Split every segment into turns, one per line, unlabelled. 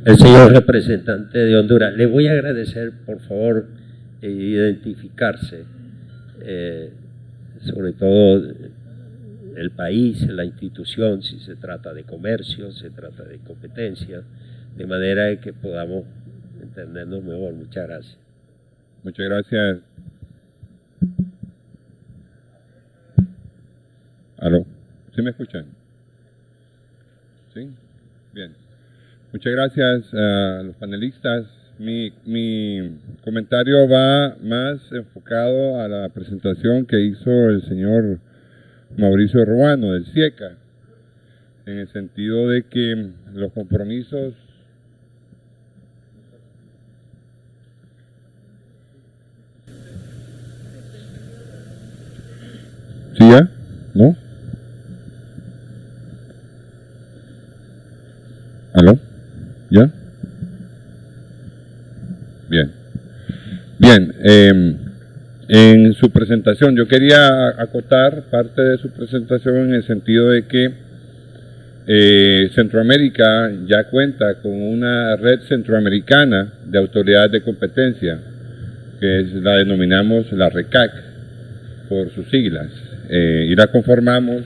El señor representante de Honduras, le voy a agradecer, por favor, identificarse, sobre todo el país, la institución, si se trata de comercio, se trata de competencia, de manera que podamos entendernos mejor. Muchas gracias.
Muchas gracias. ¿Aló? ¿Sí me escuchan? ¿Sí? Bien. Muchas gracias a los panelistas. Mi comentario va más enfocado a la presentación que hizo el señor Mauricio Ruano del CIECA, en el sentido de que los compromisos ¿sí ya? ¿No? ¿Aló? ¿Ya? Bien. Bien, en su presentación, yo quería acotar parte de su presentación en el sentido de que Centroamérica ya cuenta con una red centroamericana de autoridades de competencia, que la denominamos la RECAC, por sus siglas, y la conformamos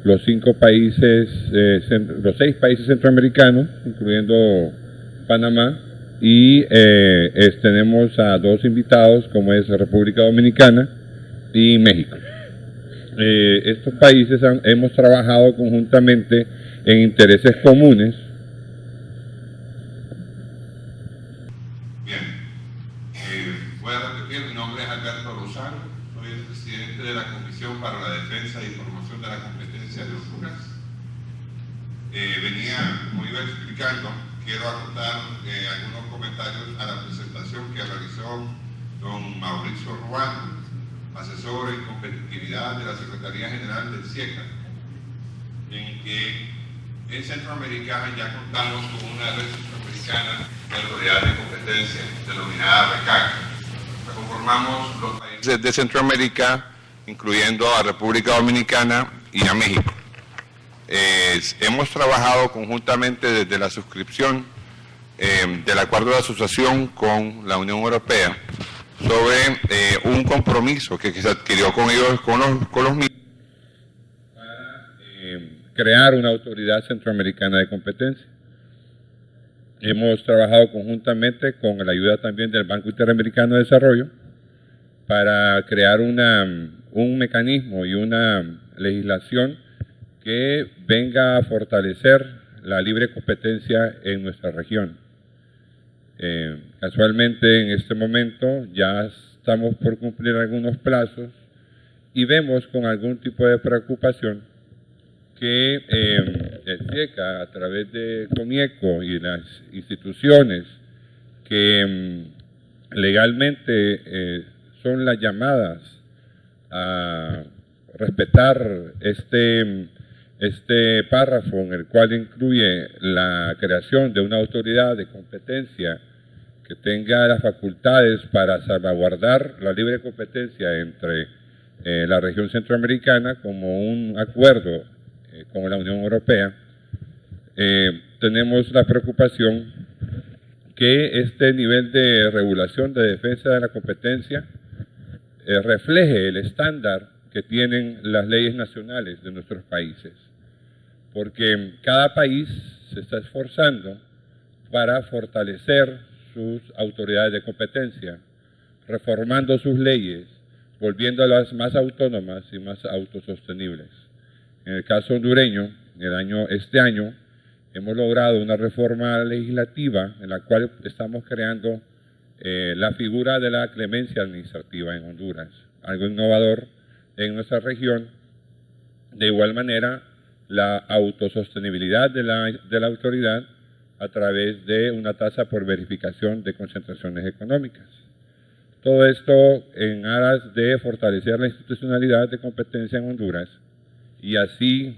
los 5 países, los 6 países centroamericanos, incluyendo Panamá, y tenemos a 2 invitados, como es República Dominicana y México. Estos países hemos trabajado conjuntamente en intereses comunes.
Bien, voy a repetir, mi nombre es Alberto Lozano, soy el presidente de la Comisión para la Defensa y Promoción de la Competencia de Honduras. Como iba explicando, quiero acotar algunos comentarios a la presentación que realizó don Mauricio Ruano, asesor en competitividad de la Secretaría General del CIECA, en que en Centroamérica ya contamos con una red centroamericana de autoridad de competencia denominada RECAC. La conformamos los países de Centroamérica, incluyendo a República Dominicana y a México. Hemos trabajado conjuntamente desde la suscripción del acuerdo de asociación con la Unión Europea sobre un compromiso que se adquirió con ellos, con los mismos,
para crear una autoridad centroamericana de competencia. Hemos trabajado conjuntamente con la ayuda también del Banco Interamericano de Desarrollo para crear un mecanismo y una legislación que venga a fortalecer la libre competencia en nuestra región. Casualmente en este momento ya estamos por cumplir algunos plazos y vemos con algún tipo de preocupación que el CIECA, a través de COMIECO y las instituciones que legalmente son las llamadas a respetar este párrafo en el cual incluye la creación de una autoridad de competencia que tenga las facultades para salvaguardar la libre competencia entre la región centroamericana como un acuerdo con la Unión Europea. Tenemos la preocupación que este nivel de regulación de defensa de la competencia refleje el estándar que tienen las leyes nacionales de nuestros países, porque cada país se está esforzando para fortalecer sus autoridades de competencia, reformando sus leyes, volviéndolas más autónomas y más autosostenibles. En el caso hondureño, este año, hemos logrado una reforma legislativa en la cual estamos creando la figura de la clemencia administrativa en Honduras, algo innovador en nuestra región. De igual manera, la autosostenibilidad de la autoridad a través de una tasa por verificación de concentraciones económicas. Todo esto en aras de fortalecer la institucionalidad de competencia en Honduras y así,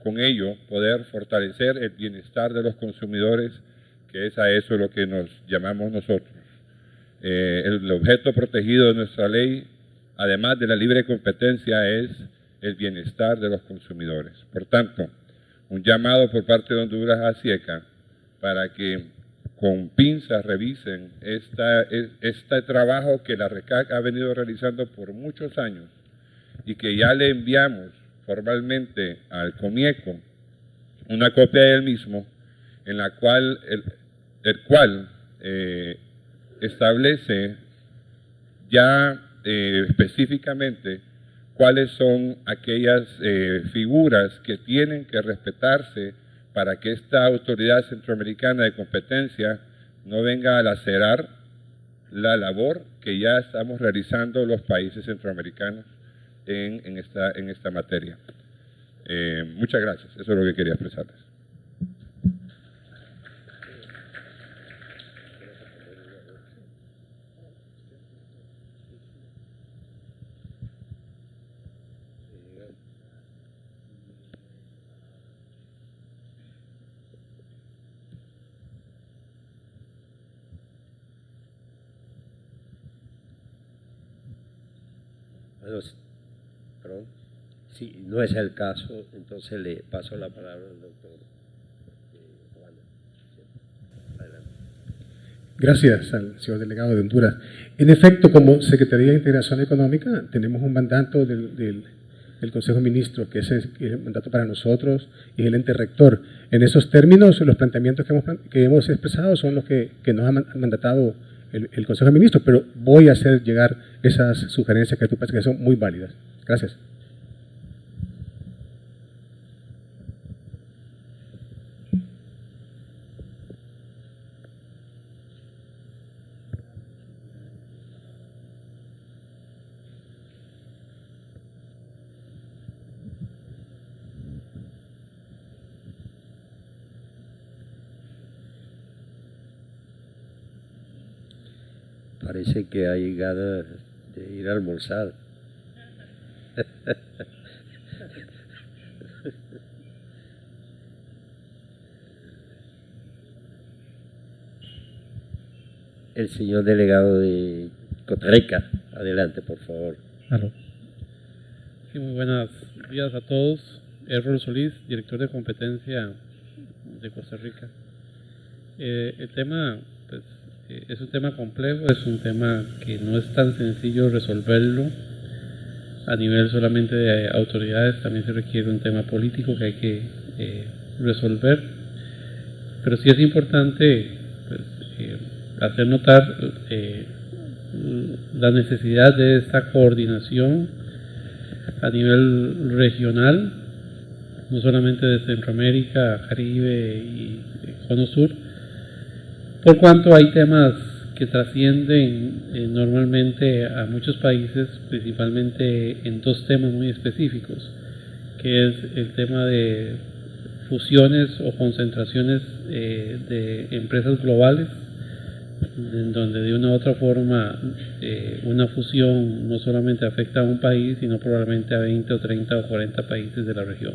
con ello, poder fortalecer el bienestar de los consumidores, que es a eso lo que nos llamamos nosotros. El objeto protegido de nuestra ley, además de la libre competencia, es el bienestar de los consumidores. Por tanto, un llamado por parte de Honduras a CIECA para que con pinzas revisen este trabajo que la RECAC ha venido realizando por muchos años y que ya le enviamos formalmente al COMIECO una copia del mismo, en la cual el cual establece ya específicamente cuáles son aquellas figuras que tienen que respetarse para que esta autoridad centroamericana de competencia no venga a lacerar la labor que ya estamos realizando los países centroamericanos en esta materia. Muchas gracias, eso es lo que quería expresarles.
Bueno, perdón. Si no es el caso, entonces le paso la palabra al doctor Juan. Adelante.
Gracias al señor delegado de Honduras. En efecto, como Secretaría de Integración Económica, tenemos un mandato del Consejo de Ministros, que es el mandato para nosotros y el ente rector. En esos términos, los planteamientos que hemos expresado son los que nos ha mandatado el Consejo de Ministros, pero voy a hacer llegar esas sugerencias que tú piensas que son muy válidas. Gracias.
Parece que hay ganas de ir a almorzar. El señor delegado de Costa Rica, adelante, por favor.
Aló. Sí, muy buenos días a todos. Errol Solís, director de competencia de Costa Rica. El tema, pues, es un tema complejo, es un tema que no es tan sencillo resolverlo a nivel solamente de autoridades, también se requiere un tema político que hay que resolver, pero sí es importante pues, hacer notar la necesidad de esta coordinación a nivel regional, no solamente de Centroamérica, Caribe y Cono Sur, por cuanto hay temas que trascienden normalmente a muchos países, principalmente en dos temas muy específicos, que es el tema de fusiones o concentraciones de empresas globales, en donde de una u otra forma una fusión no solamente afecta a un país, sino probablemente a 20 o 30 o 40 países de la región.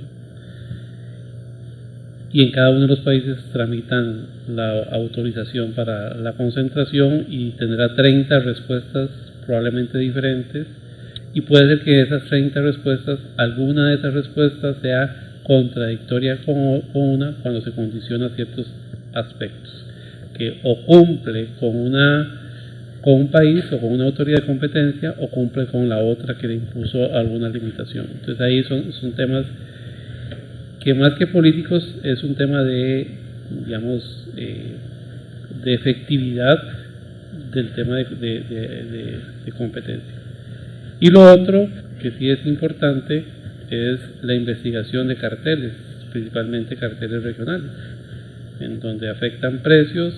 Y en cada uno de los países tramitan la autorización para la concentración y tendrá 30 respuestas probablemente diferentes, y puede ser que esas 30 respuestas, alguna de esas respuestas sea contradictoria con una cuando se condiciona ciertos aspectos, que o cumple con un país o con una autoridad de competencia o cumple con la otra que le impuso alguna limitación. Entonces ahí son temas que más que políticos es un tema de, digamos, de efectividad del tema de competencia. Y lo otro que sí es importante es la investigación de carteles, principalmente carteles regionales, en donde afectan precios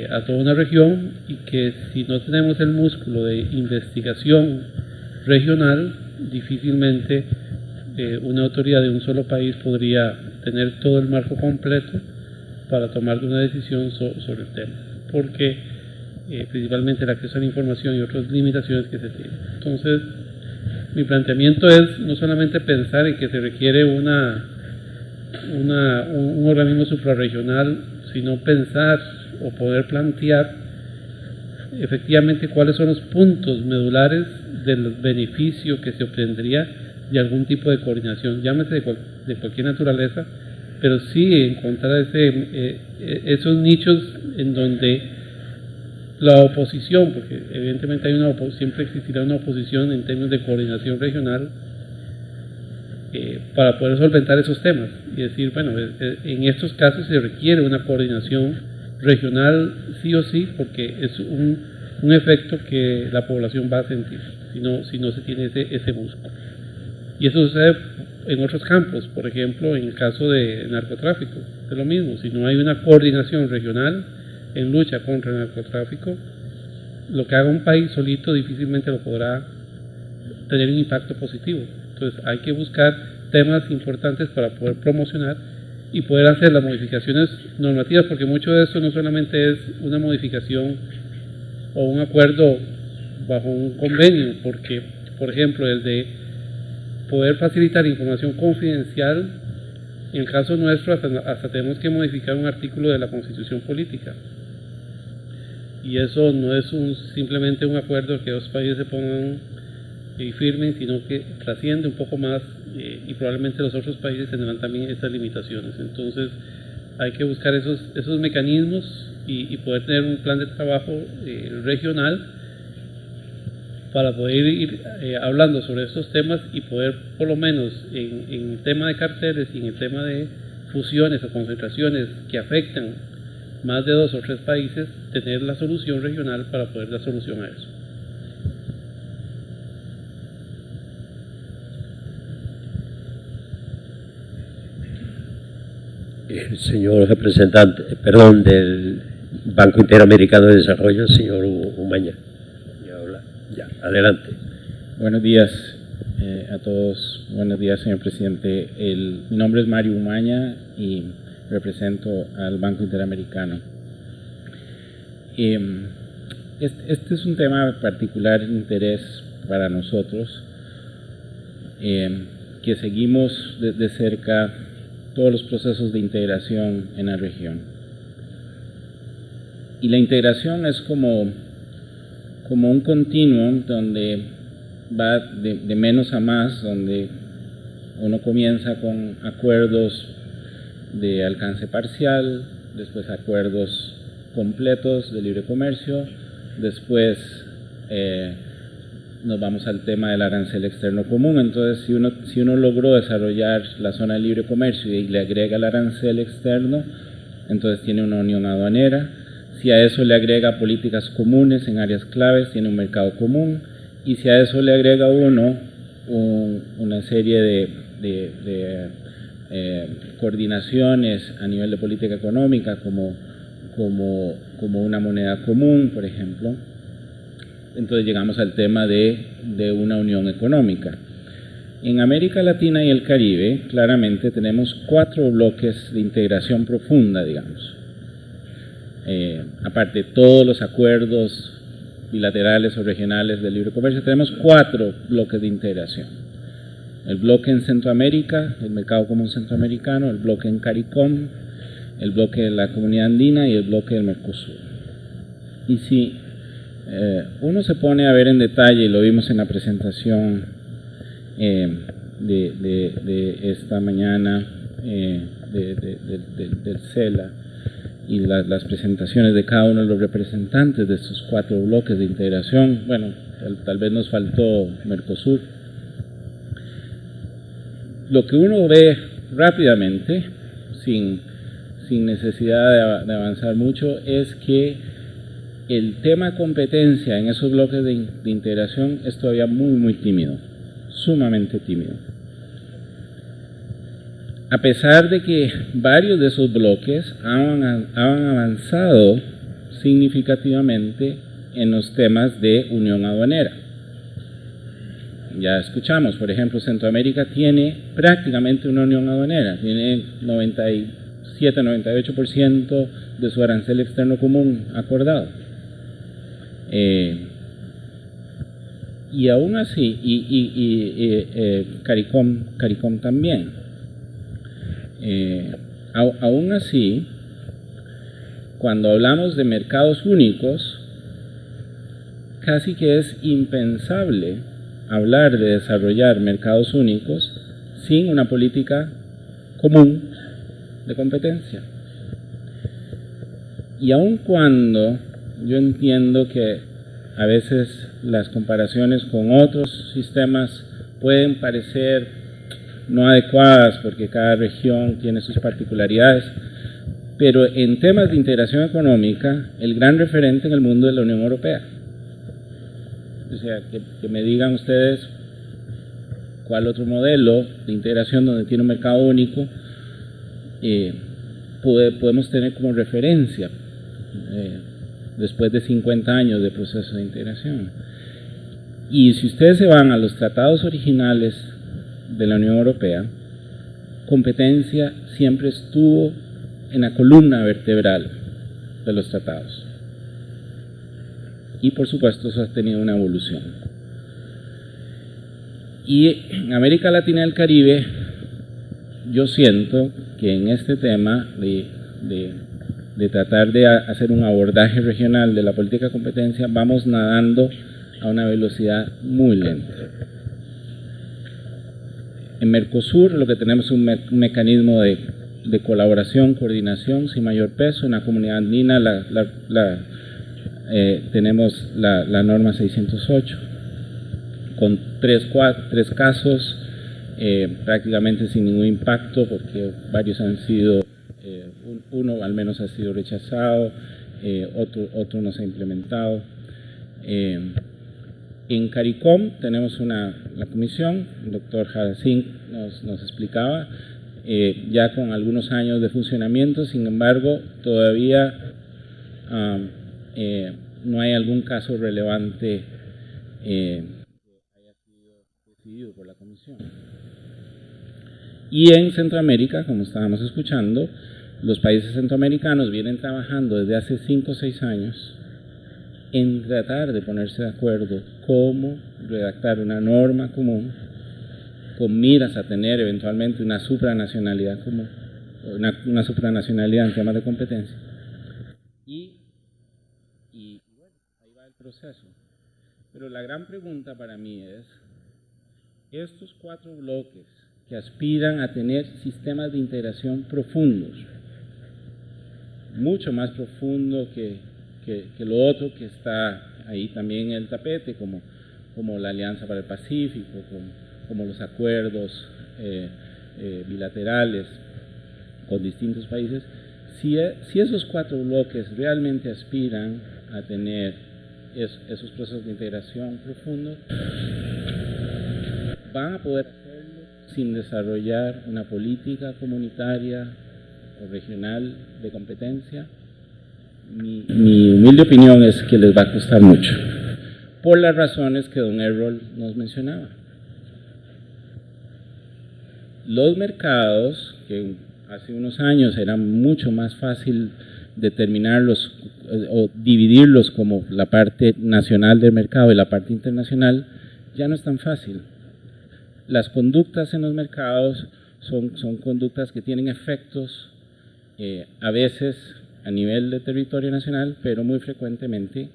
a toda una región, y que si no tenemos el músculo de investigación regional, difícilmente una autoridad de un solo país podría tener todo el marco completo para tomar una decisión sobre el tema, porque principalmente el acceso a la información y otras limitaciones que se tienen. Entonces, mi planteamiento es no solamente pensar en que se requiere un organismo suprarregional, sino pensar o poder plantear efectivamente cuáles son los puntos medulares del beneficio que se obtendría de algún tipo de coordinación, llámese de cualquier naturaleza, pero sí encontrar esos nichos en donde la oposición, porque evidentemente siempre existirá una oposición en términos de coordinación regional, para poder solventar esos temas y decir, bueno, en estos casos se requiere una coordinación regional sí o sí, porque es un efecto que la población va a sentir si no se tiene ese músculo. Y eso sucede en otros campos, por ejemplo, en el caso de narcotráfico, es lo mismo, si no hay una coordinación regional en lucha contra el narcotráfico, lo que haga un país solito difícilmente lo podrá tener un impacto positivo. Entonces hay que buscar temas importantes para poder promocionar y poder hacer las modificaciones normativas, porque mucho de esto no solamente es una modificación o un acuerdo bajo un convenio, porque, por ejemplo, el de poder facilitar información confidencial, en el caso nuestro hasta tenemos que modificar un artículo de la Constitución Política. Y eso no es simplemente un acuerdo que dos países se pongan y firmen, sino que trasciende un poco más y probablemente los otros países tendrán también esas limitaciones. Entonces hay que buscar esos mecanismos y poder tener un plan de trabajo regional para poder ir hablando sobre estos temas y poder, por lo menos en el tema de carteles y en el tema de fusiones o concentraciones que afectan más de 2 o 3 países, tener la solución regional para poder dar solución a eso.
Señor representante, perdón, del Banco Interamericano de Desarrollo, señor Umaña. Ya, adelante.
Buenos días a todos. Buenos días, señor presidente. Mi nombre es Mario Umaña y represento al Banco Interamericano. Este es un tema de particular interés para nosotros, que seguimos de cerca todos los procesos de integración en la región. Y la integración es como un continuum donde va de menos a más, donde uno comienza con acuerdos de alcance parcial, después acuerdos completos de libre comercio, después nos vamos al tema del arancel externo común. Entonces, si uno logró desarrollar la zona de libre comercio y le agrega el arancel externo, entonces tiene una unión aduanera. Si a eso le agrega políticas comunes en áreas claves, tiene un mercado común. Y si a eso le agrega una serie de coordinaciones a nivel de política económica, como una moneda común, por ejemplo, entonces llegamos al tema de una unión económica. En América Latina y el Caribe, claramente tenemos 4 bloques de integración profunda, digamos. Aparte de todos los acuerdos bilaterales o regionales de libre comercio, tenemos 4 bloques de integración. El bloque en Centroamérica, el Mercado Común Centroamericano, el bloque en CARICOM, el bloque de la Comunidad Andina y el bloque del Mercosur. Y si uno se pone a ver en detalle, y lo vimos en la presentación de esta mañana del CELA, y las presentaciones de cada uno de los representantes de estos 4 bloques de integración, bueno, tal vez nos faltó Mercosur. Lo que uno ve rápidamente, sin necesidad de avanzar mucho, es que el tema competencia en esos bloques de integración es todavía muy tímido, sumamente tímido. A pesar de que varios de esos bloques han avanzado significativamente en los temas de unión aduanera. Ya escuchamos, por ejemplo, Centroamérica tiene prácticamente una unión aduanera, tiene 97-98% de su arancel externo común acordado. Y aún así, CARICOM también. Aún así, cuando hablamos de mercados únicos, casi que es impensable hablar de desarrollar mercados únicos sin una política común de competencia. Y aun cuando yo entiendo que a veces las comparaciones con otros sistemas pueden parecer no adecuadas porque cada región tiene sus particularidades, pero en temas de integración económica, el gran referente en el mundo es la Unión Europea. O sea, que me digan ustedes cuál otro modelo de integración donde tiene un mercado único podemos tener como referencia después de 50 años de proceso de integración. Y si ustedes se van a los tratados originales de la Unión Europea, competencia siempre estuvo en la columna vertebral de los tratados. Y por supuesto eso ha tenido una evolución. Y en América Latina y el Caribe, yo siento que en este tema de tratar de hacer un abordaje regional de la política de competencia, vamos nadando a una velocidad muy lenta. En Mercosur lo que tenemos es un mecanismo de colaboración, coordinación sin mayor peso. En la comunidad andina tenemos la norma 608 con tres casos prácticamente sin ningún impacto porque varios han sido, uno al menos ha sido rechazado, otro no se ha implementado. En CARICOM tenemos la comisión, el doctor Jadasink nos explicaba, ya con algunos años de funcionamiento, sin embargo, todavía no hay algún caso relevante que haya sido decidido por la comisión. Y en Centroamérica, como estábamos escuchando, los países centroamericanos vienen trabajando desde hace 5 o 6 años en tratar de ponerse de acuerdo cómo redactar una norma común con miras a tener eventualmente una supranacionalidad común, una supranacionalidad en temas de competencia. Y bueno, ahí va el proceso. Pero la gran pregunta para mí es, estos 4 bloques que aspiran a tener sistemas de integración profundos, mucho más profundo que lo otro que está ahí también en el tapete, como la Alianza para el Pacífico, como los acuerdos bilaterales con distintos países. Si esos 4 bloques realmente aspiran a tener esos procesos de integración profundos, van a poder hacerlo sin desarrollar una política comunitaria o regional de competencia. Mi humilde opinión es que les va a costar mucho, por las razones que don Errol nos mencionaba. Los mercados, que hace unos años era mucho más fácil determinarlos o dividirlos como la parte nacional del mercado y la parte internacional, ya no es tan fácil. Las conductas en los mercados son conductas que tienen efectos a veces a nivel de territorio nacional, pero muy frecuentemente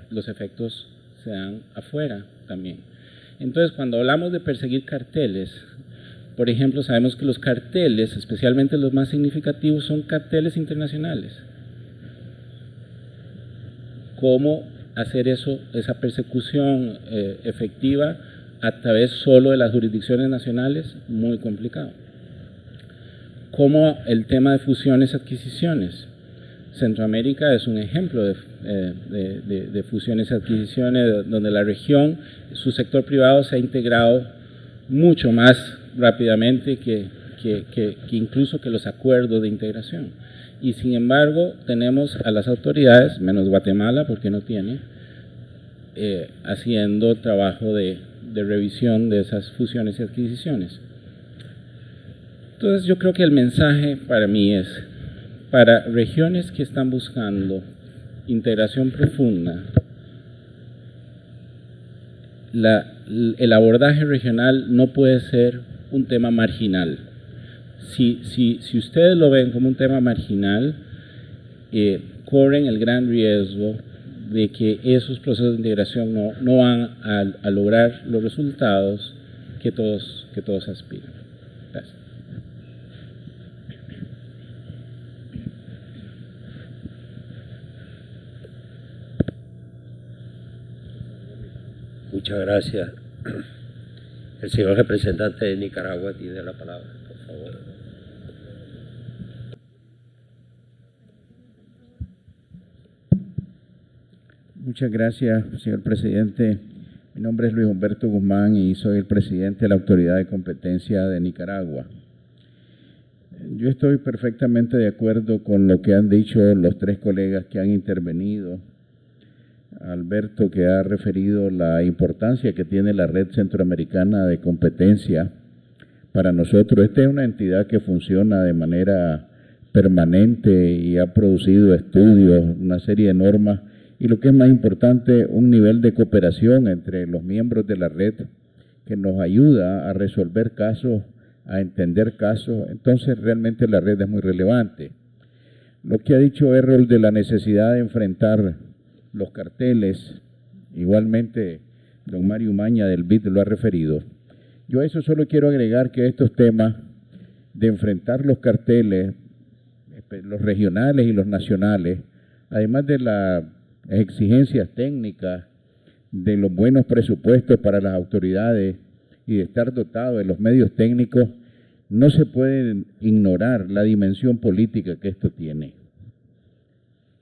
los efectos se dan afuera también. Entonces, cuando hablamos de perseguir carteles, por ejemplo, sabemos que los carteles, especialmente los más significativos, son carteles internacionales. ¿Cómo hacer esa persecución efectiva a través solo de las jurisdicciones nacionales? Muy complicado. ¿Cómo el tema de fusiones y adquisiciones? Centroamérica es un ejemplo de fusiones y adquisiciones donde la región, su sector privado se ha integrado mucho más rápidamente que incluso que los acuerdos de integración. Y sin embargo tenemos a las autoridades, menos Guatemala porque no tiene, haciendo trabajo de revisión de esas fusiones y adquisiciones. Entonces yo creo que el mensaje para mí es, para regiones que están buscando integración profunda, el abordaje regional no puede ser un tema marginal. Si ustedes lo ven como un tema marginal, corren el gran riesgo de que esos procesos de integración no van a lograr los resultados que todos aspiran. Gracias.
Muchas gracias. El señor representante de Nicaragua tiene la palabra, por favor.
Muchas gracias, señor presidente. Mi nombre es Luis Humberto Guzmán y soy el presidente de la Autoridad de Competencia de Nicaragua. Yo estoy perfectamente de acuerdo con lo que han dicho los tres colegas que han intervenido. Alberto, que ha referido la importancia que tiene la Red Centroamericana de Competencia para nosotros. Esta es una entidad que funciona de manera permanente y ha producido estudios, una serie de normas y, lo que es más importante, un nivel de cooperación entre los miembros de la red que nos ayuda a resolver casos, a entender casos. Entonces realmente la red es muy relevante. Lo que ha dicho Errol de la necesidad de enfrentar los carteles, igualmente don Mario Umaña del BID lo ha referido. Yo a eso solo quiero agregar que estos temas de enfrentar los carteles, los regionales y los nacionales, además de las exigencias técnicas, de los buenos presupuestos para las autoridades y de estar dotado de los medios técnicos, no se puede ignorar la dimensión política que esto tiene.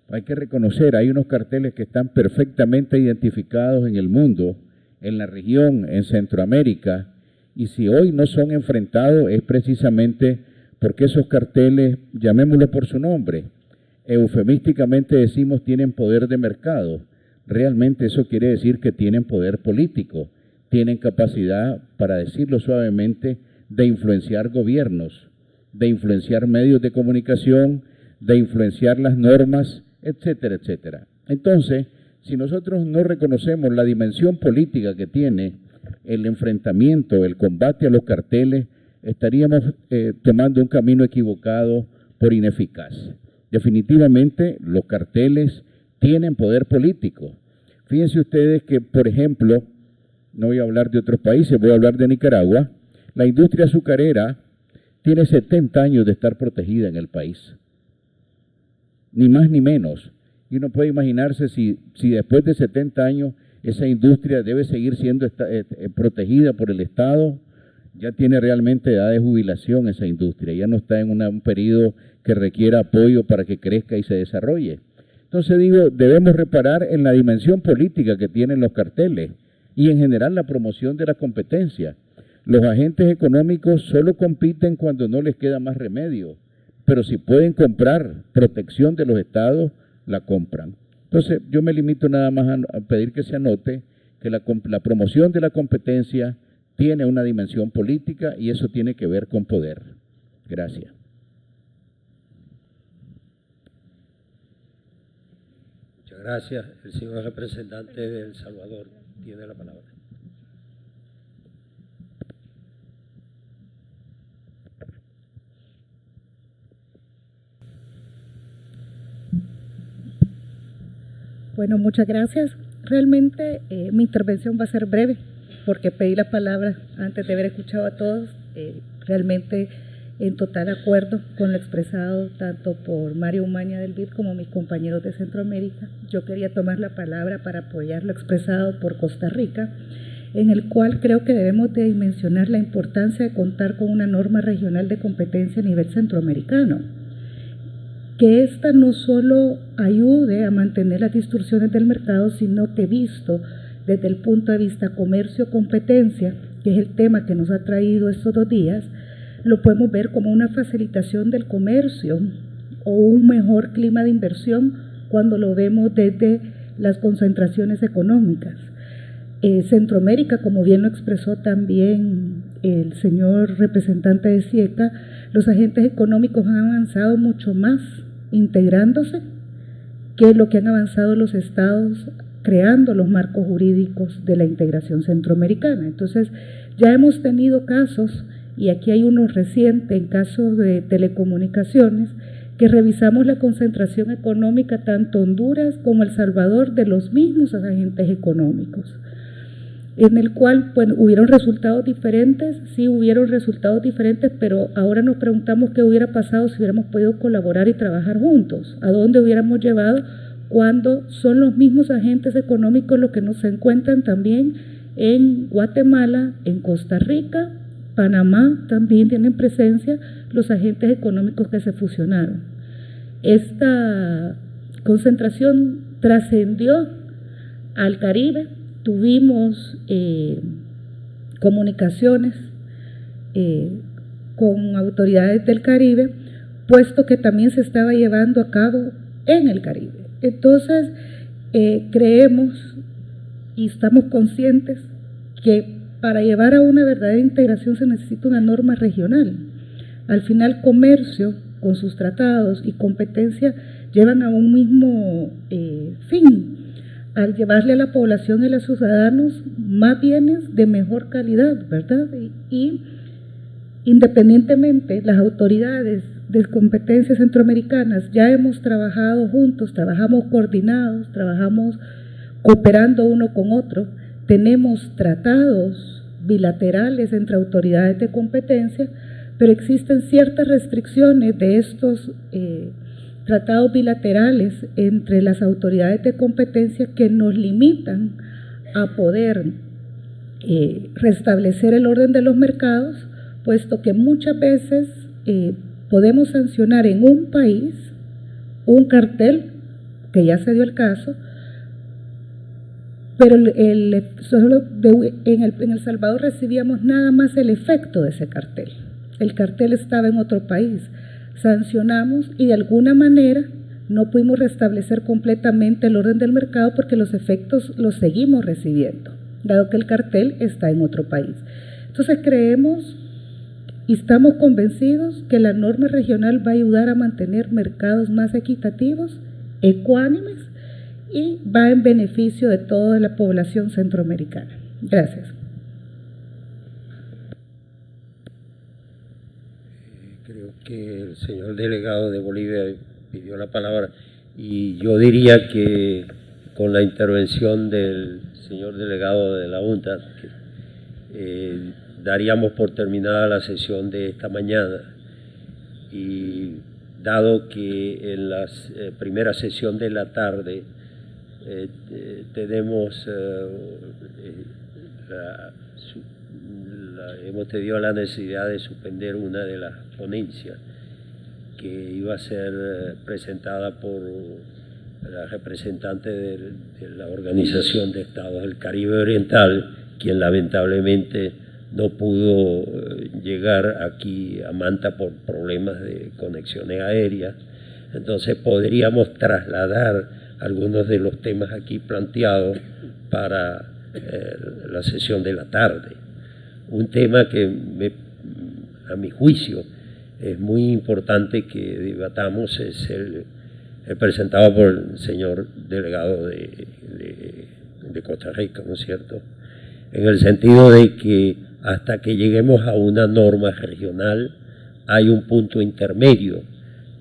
Hay que reconocer, hay unos carteles que están perfectamente identificados en el mundo, en la región, en Centroamérica, y si hoy no son enfrentados es precisamente porque esos carteles, llamémoslo por su nombre, eufemísticamente decimos tienen poder de mercado. Realmente eso quiere decir que tienen poder político, tienen capacidad, para decirlo suavemente, de influenciar gobiernos, de influenciar medios de comunicación, de influenciar las normas, etcétera, etcétera. Entonces, si nosotros no reconocemos la dimensión política que tiene el enfrentamiento, el combate a los carteles, estaríamos tomando un camino equivocado por ineficaz. Definitivamente, los carteles tienen poder político. Fíjense ustedes que, por ejemplo, no voy a hablar de otros países, voy a hablar de Nicaragua, la industria azucarera tiene 70 años de estar protegida en el país. Ni más ni menos. Y uno puede imaginarse si después de 70 años esa industria debe seguir siendo protegida por el Estado. Ya tiene realmente edad de jubilación esa industria, ya no está en un periodo que requiera apoyo para que crezca y se desarrolle. Entonces digo, debemos reparar en la dimensión política que tienen los carteles y en general la promoción de la competencia. Los agentes económicos solo compiten cuando no les queda más remedio, pero si pueden comprar protección de los estados, la compran. Entonces yo me limito nada más a pedir que se anote que la promoción de la competencia tiene una dimensión política y eso tiene que ver con poder. Gracias.
Muchas gracias. El señor representante de El Salvador tiene la palabra.
Bueno, muchas gracias. Realmente mi intervención va a ser breve porque pedí la palabra antes de haber escuchado a todos. Realmente en total acuerdo con lo expresado tanto por Mario Umaña del BID como mis compañeros de Centroamérica. Yo quería tomar la palabra para apoyar lo expresado por Costa Rica, en el cual creo que debemos de dimensionar la importancia de contar con una norma regional de competencia a nivel centroamericano. Que ésta no solo ayude a mantener las distorsiones del mercado, sino que visto desde el punto de vista comercio-competencia, que es el tema que nos ha traído estos 2 días, lo podemos ver como una facilitación del comercio o un mejor clima de inversión cuando lo vemos desde las concentraciones económicas. Centroamérica, como bien lo expresó también el señor representante de SIECA, los agentes económicos han avanzado mucho más integrándose que lo que han avanzado los estados creando los marcos jurídicos de la integración centroamericana. Entonces, ya hemos tenido casos, y aquí hay uno reciente en casos de telecomunicaciones, que revisamos la concentración económica tanto Honduras como El Salvador de los mismos agentes económicos, en el cual hubieron resultados diferentes, sí hubieron resultados diferentes, pero ahora nos preguntamos qué hubiera pasado si hubiéramos podido colaborar y trabajar juntos, a dónde hubiéramos llevado cuando son los mismos agentes económicos los que nos encuentran también en Guatemala, en Costa Rica, Panamá también tienen presencia los agentes económicos que se fusionaron. Esta concentración trascendió al Caribe, tuvimos comunicaciones con autoridades del Caribe, puesto que también se estaba llevando a cabo en el Caribe. Entonces, creemos y estamos conscientes que para llevar a una verdadera integración se necesita una norma regional. Al final, comercio, con sus tratados y competencia, llevan a un mismo fin, al llevarle a la población y a los ciudadanos más bienes de mejor calidad, ¿verdad? Y independientemente, las autoridades de competencias centroamericanas ya hemos trabajado juntos, trabajamos coordinados, trabajamos cooperando uno con otro, tenemos tratados bilaterales entre autoridades de competencia, pero existen ciertas restricciones de estos tratados bilaterales entre las autoridades de competencia que nos limitan a poder restablecer el orden de los mercados, puesto que muchas veces podemos sancionar en un país un cartel, que ya se dio el caso, pero solo en El Salvador recibíamos nada más el efecto de ese cartel. El cartel estaba en otro país. Sancionamos y de alguna manera no pudimos restablecer completamente el orden del mercado porque los efectos los seguimos recibiendo, dado que el cartel está en otro país. Entonces creemos y estamos convencidos que la norma regional va a ayudar a mantener mercados más equitativos, ecuánimes, y va en beneficio de toda la población centroamericana. Gracias.
Creo que el señor delegado de Bolivia pidió la palabra y yo diría que con la intervención del señor delegado de la UNTAD, daríamos por terminada la sesión de esta mañana, y dado que en la primera sesión de la tarde hemos tenido la necesidad de suspender una de las ponencias que iba a ser presentada por la representante de la Organización de Estados del Caribe Oriental, quien lamentablemente no pudo llegar aquí a Manta por problemas de conexiones aéreas. Entonces podríamos trasladar algunos de los temas aquí planteados para la sesión de la tarde. Un tema que a mi juicio es muy importante que debatamos es el presentado por el señor delegado de Costa Rica, ¿no es cierto? En el sentido de que hasta que lleguemos a una norma regional hay un punto intermedio,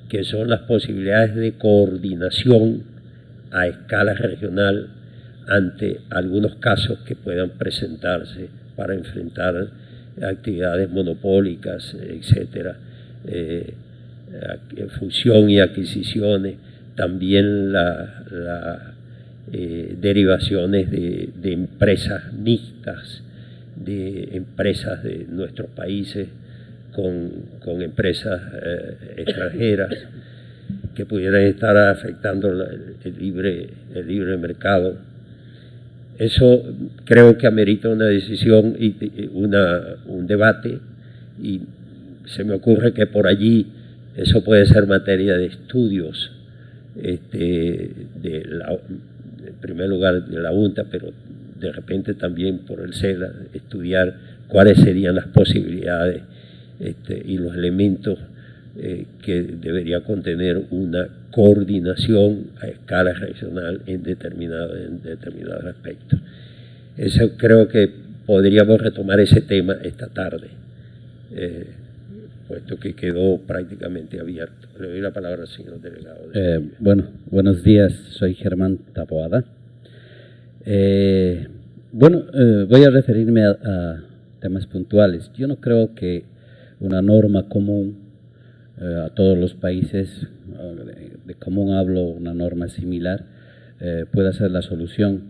que son las posibilidades de coordinación a escala regional ante algunos casos que puedan presentarse para enfrentar actividades monopólicas, etcétera, fusión y adquisiciones, también derivaciones de empresas mixtas, de empresas de nuestros países con empresas extranjeras que pudieran estar afectando el libre mercado. Eso creo que amerita una decisión y un debate, y se me ocurre que por allí eso puede ser materia de estudios, en primer lugar de la UNTA, pero de repente también por el CELA, estudiar cuáles serían las posibilidades y los elementos que debería contener una coordinación a escala regional en determinados aspectos. Eso creo que podríamos retomar ese tema esta tarde, puesto que quedó prácticamente abierto. Le doy la palabra al señor delegado.
Bueno, buenos días, soy Germán Taboada. Voy a referirme a temas puntuales. Yo no creo que una norma común a todos los países, de común hablo, una norma similar, pueda ser la solución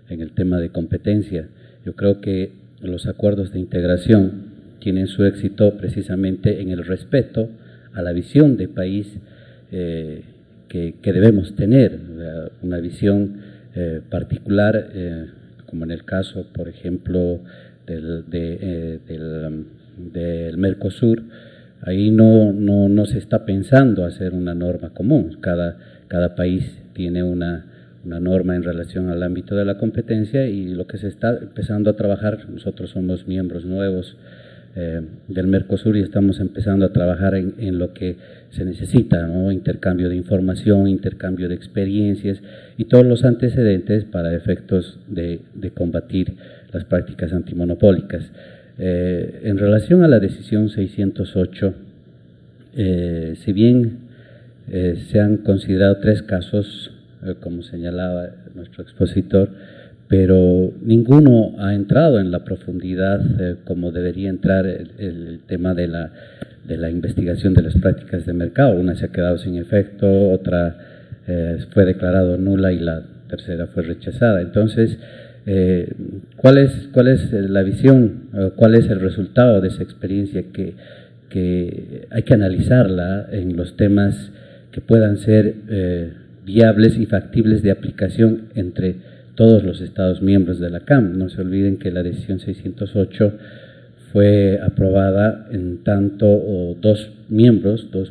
en el tema de competencia. Yo creo que los acuerdos de integración tienen su éxito precisamente en el respeto a la visión de país que debemos tener, una visión particular, como en el caso, por ejemplo, del Mercosur. Ahí no se está pensando hacer una norma común. Cada país tiene una norma en relación al ámbito de la competencia, y lo que se está empezando a trabajar, nosotros somos miembros nuevos del Mercosur y estamos empezando a trabajar en lo que se necesita, ¿no? Intercambio de información, intercambio de experiencias y todos los antecedentes para efectos de combatir las prácticas antimonopólicas. En relación a la decisión 608, si bien se han considerado 3 casos, como señalaba nuestro expositor, pero ninguno ha entrado en la profundidad como debería entrar el tema de la investigación de las prácticas de mercado. Una se ha quedado sin efecto, otra fue declarado nula y la tercera fue rechazada. Entonces, ¿cuál es la visión, cuál es el resultado de esa experiencia que hay que analizarla en los temas que puedan ser viables y factibles de aplicación entre todos los Estados miembros de la CAM? No se olviden que la decisión 608 fue aprobada en tanto 2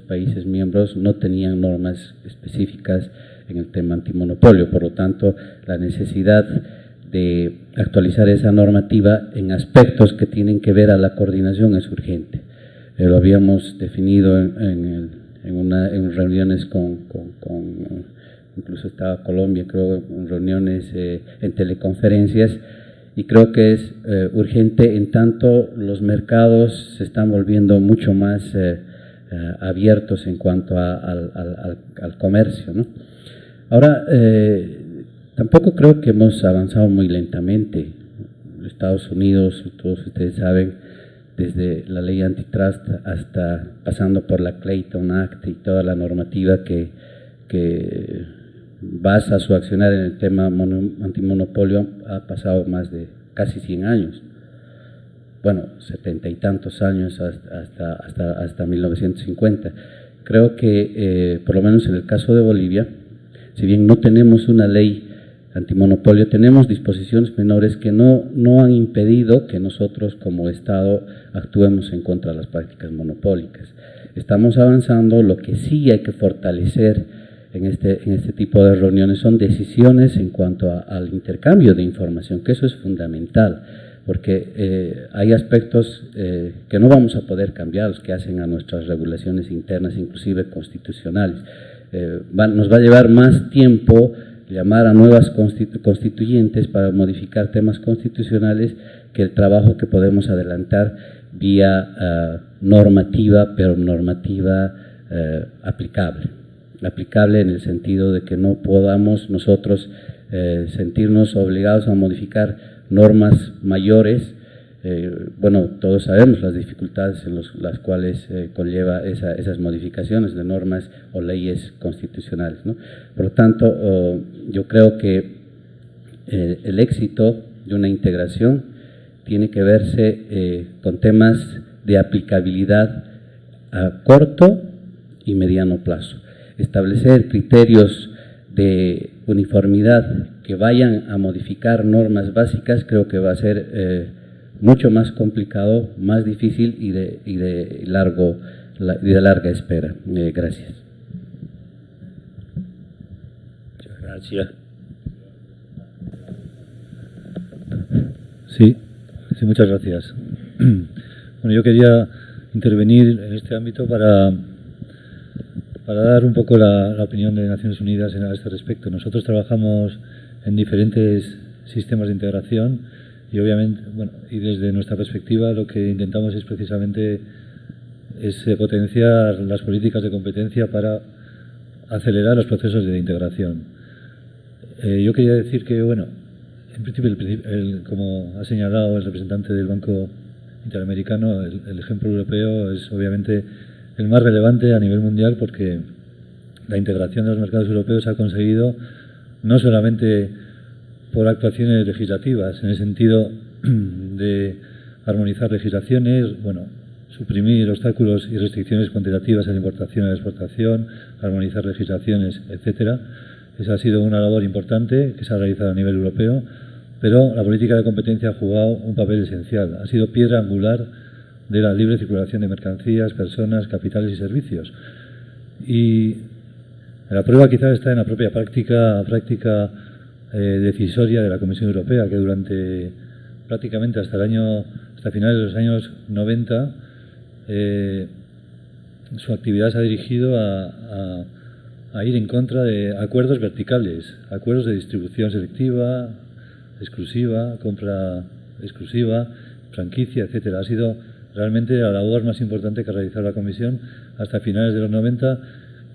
países miembros no tenían normas específicas en el tema antimonopolio. Por lo tanto, la necesidad de actualizar esa normativa en aspectos que tienen que ver a la coordinación es urgente. Lo habíamos definido en reuniones incluso estaba Colombia, creo, en reuniones en teleconferencias, y creo que es urgente en tanto los mercados se están volviendo mucho más abiertos en cuanto al comercio, ¿no? Ahora, tampoco creo que hemos avanzado muy lentamente. Estados Unidos, todos ustedes saben, desde la ley antitrust hasta pasando por la Clayton Act y toda la normativa que basa su accionar en el tema antimonopolio, ha pasado más de casi 100 años. Bueno, 70 y tantos años hasta 1950. Creo que, por lo menos en el caso de Bolivia, si bien no tenemos una ley antimonopolio, tenemos disposiciones menores que no han impedido que nosotros como Estado actuemos en contra de las prácticas monopólicas. Estamos avanzando. Lo que sí hay que fortalecer en este tipo de reuniones son decisiones en cuanto al intercambio de información, que eso es fundamental, porque hay aspectos que no vamos a poder cambiar, los que hacen a nuestras regulaciones internas, inclusive constitucionales. Nos va a llevar más tiempo llamar a nuevas constituyentes para modificar temas constitucionales que el trabajo que podemos adelantar vía normativa, pero normativa aplicable en el sentido de que no podamos nosotros sentirnos obligados a modificar normas mayores. Bueno, todos sabemos las dificultades en las cuales conlleva esas modificaciones de normas o leyes constitucionales, ¿no? Por lo tanto, yo creo que el éxito de una integración tiene que verse con temas de aplicabilidad a corto y mediano plazo. Establecer criterios de uniformidad que vayan a modificar normas básicas creo que va a ser mucho más complicado, más difícil y de larga espera. Gracias.
Muchas gracias.
Sí, muchas gracias. Bueno, yo quería intervenir en este ámbito para dar un poco la opinión de Naciones Unidas a este respecto. Nosotros trabajamos en diferentes sistemas de integración y obviamente, bueno, y desde nuestra perspectiva lo que intentamos es precisamente potenciar las políticas de competencia para acelerar los procesos de integración. Yo quería decir que, bueno, en principio, como ha señalado el representante del Banco Interamericano, el ejemplo europeo es obviamente el más relevante a nivel mundial, porque la integración de los mercados europeos se ha conseguido no solamente por actuaciones legislativas, en el sentido de armonizar legislaciones, bueno, suprimir obstáculos y restricciones cuantitativas a la importación y a la exportación, armonizar legislaciones, etcétera. Esa ha sido una labor importante que se ha realizado a nivel europeo, pero la política de competencia ha jugado un papel esencial. Ha sido piedra angular de la libre circulación de mercancías, personas, capitales y servicios. Y la prueba quizás está en la propia práctica decisoria de la Comisión Europea, que durante prácticamente hasta finales de los años 90 su actividad se ha dirigido a ir en contra de acuerdos verticales, acuerdos de distribución selectiva, exclusiva, compra exclusiva, franquicia, etcétera. Ha sido realmente la labor más importante que ha realizado la Comisión hasta finales de los 90.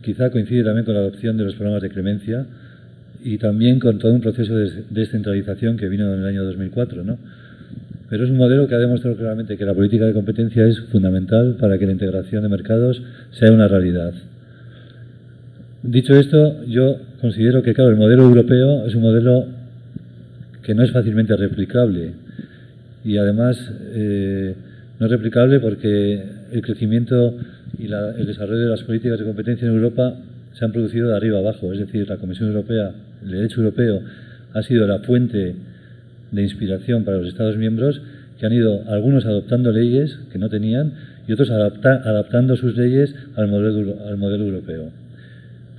Quizá coincide también con la adopción de los programas de clemencia y también con todo un proceso de descentralización que vino en el año 2004, ¿no? Pero es un modelo que ha demostrado claramente que la política de competencia es fundamental para que la integración de mercados sea una realidad. Dicho esto, yo considero que, claro, el modelo europeo es un modelo que no es fácilmente replicable y además no es replicable porque el crecimiento y el desarrollo de las políticas de competencia en Europa se han producido de arriba abajo, es decir, la Comisión Europea, el derecho europeo ha sido la fuente de inspiración para los Estados miembros, que han ido algunos adoptando leyes que no tenían y otros adaptando sus leyes al modelo europeo.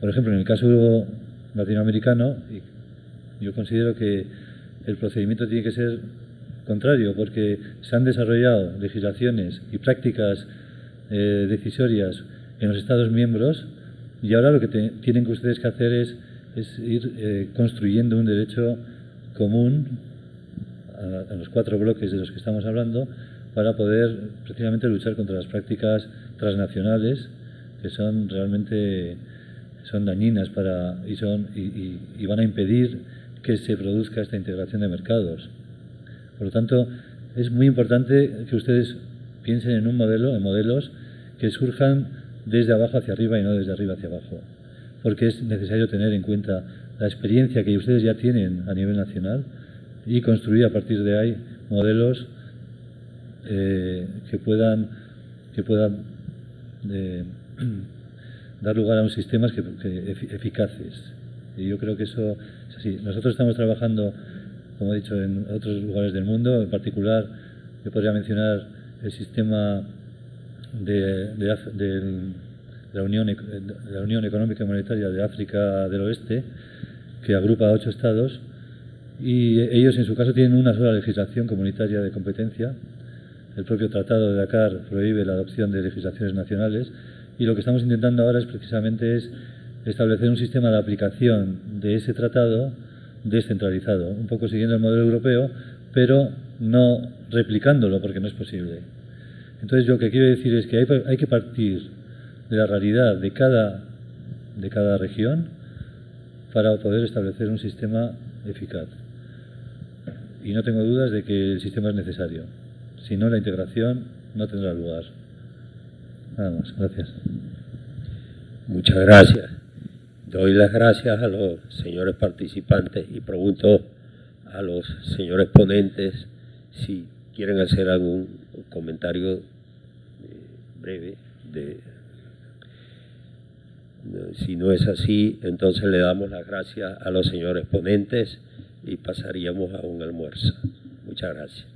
Por ejemplo, en el caso latinoamericano, yo considero que el procedimiento tiene que ser contrario, porque se han desarrollado legislaciones y prácticas decisorias en los Estados miembros y ahora lo que tienen que ustedes que hacer es ir construyendo un derecho común a los 4 bloques de los que estamos hablando para poder precisamente luchar contra las prácticas transnacionales que son realmente dañinas y van a impedir que se produzca esta integración de mercados. Por lo tanto, es muy importante que ustedes piensen en modelos que surjan desde abajo hacia arriba y no desde arriba hacia abajo, porque es necesario tener en cuenta la experiencia que ustedes ya tienen a nivel nacional y construir a partir de ahí modelos que puedan dar lugar a unos sistemas eficaces. Y yo creo que eso es así. Nosotros estamos trabajando, como he dicho, en otros lugares del mundo. En particular, yo podría mencionar el sistema de la Unión Económica y Monetaria de África del Oeste, que agrupa a 8 estados, y ellos en su caso tienen una sola legislación comunitaria de competencia. El propio Tratado de Dakar prohíbe la adopción de legislaciones nacionales y lo que estamos intentando ahora es precisamente establecer un sistema de aplicación de ese tratado descentralizado, un poco siguiendo el modelo europeo, pero no replicándolo porque no es posible. Entonces, yo lo que quiero decir es que hay que partir de la realidad de cada región para poder establecer un sistema eficaz. Y no tengo dudas de que el sistema es necesario. Si no, la integración no tendrá lugar. Nada más. Gracias.
Muchas gracias. Doy las gracias a los señores participantes y pregunto a los señores ponentes si quieren hacer algún comentario breve. Si no es así, entonces le damos las gracias a los señores ponentes y pasaríamos a un almuerzo. Muchas gracias.